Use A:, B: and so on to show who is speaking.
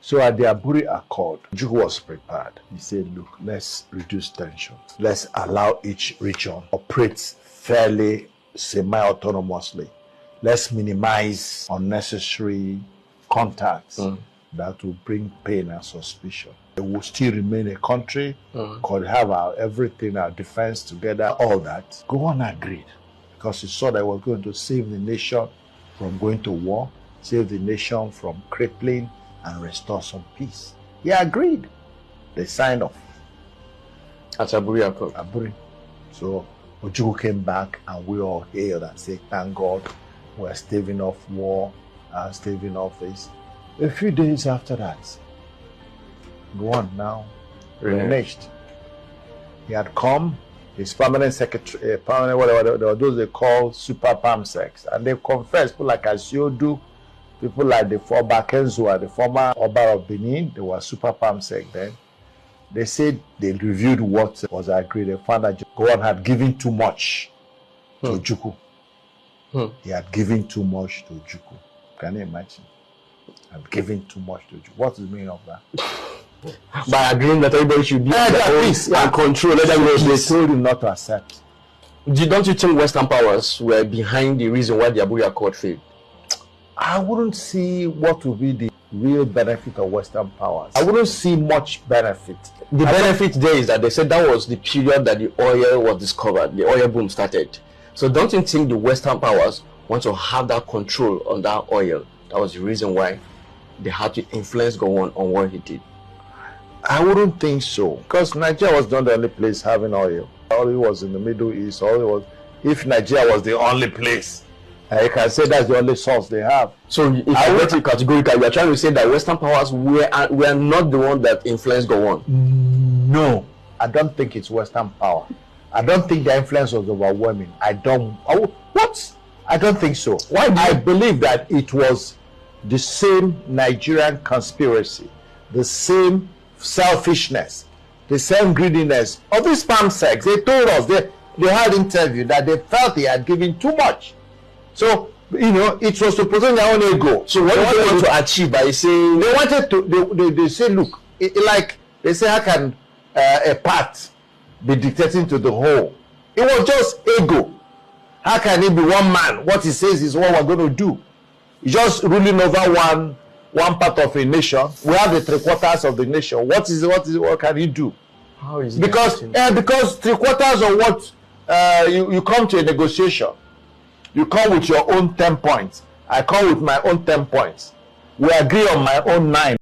A: So at the Aburi Accord, Ojukwu was prepared. He said, look, let's reduce tension. Let's allow each region operate fairly, semi-autonomously. Let's minimize unnecessary contacts that will bring pain and suspicion. It will still remain a country, could have our everything, our defense together, all that. Gowon agreed because he saw that he was going to save the nation from going to war, save the nation from crippling, and restore some peace. He agreed. They signed off.
B: At Aburi Accord.
A: Aburi. So Ojukwu came back and we all hailed and said, thank God we're staving off war and staving off this. A few days after that, Gowon now reneged. He had come, his permanent secretary, permanent whatever, there were those they call super palm sex, and they confessed, people like Asiodu, people like the former Kenzua, the former Oba of Benin, they were super palm sex then. They said they reviewed what was agreed. They found that Gowon had given too much to Ojukwu. He had given too much to Ojukwu. Can you imagine? Had given too much to Ojukwu. What is the meaning of that?
B: By agreeing that everybody should be and control. Let them know
A: they told him not to accept.
B: Don't you think Western powers were behind the reason why the Aburi Accord failed?
A: I wouldn't see what would be the real benefit of Western powers. I wouldn't see much benefit.
B: The benefit there is that they said that was the period that the oil was discovered, the oil boom started. So don't you think the Western powers want to have that control on that oil? That was the reason why they had to influence Gowon on what he did.
A: I wouldn't think so, because Nigeria was not the only place having oil. Oil was in the Middle East. If Nigeria was the only place, I can say that's the only source they have.
B: So if I get you categorically, you are trying to say that Western powers were not the one that influenced Gowon?
A: No, I don't think it's Western power. I don't think the influence was overwhelming. I don't think so. Why? I believe that it was the same Nigerian conspiracy, the same selfishness, the same greediness of these palm sex. They told us, they had interview that they felt he had given too much. So, it was to protect their own ego.
B: So what do they want to achieve by saying?
A: They wanted to, they say, look, like, they say, how can a part be dictating to the whole? It was just ego. How can it be one man? What he says is what we're going to do. He's just ruling over one part of a nation. We have the 3/4 of the nation. What can he do?
B: How is it?
A: Because 3/4 of what you come to a negotiation. You come with your own 10 points. I come with my own 10 points. We agree on my own 9.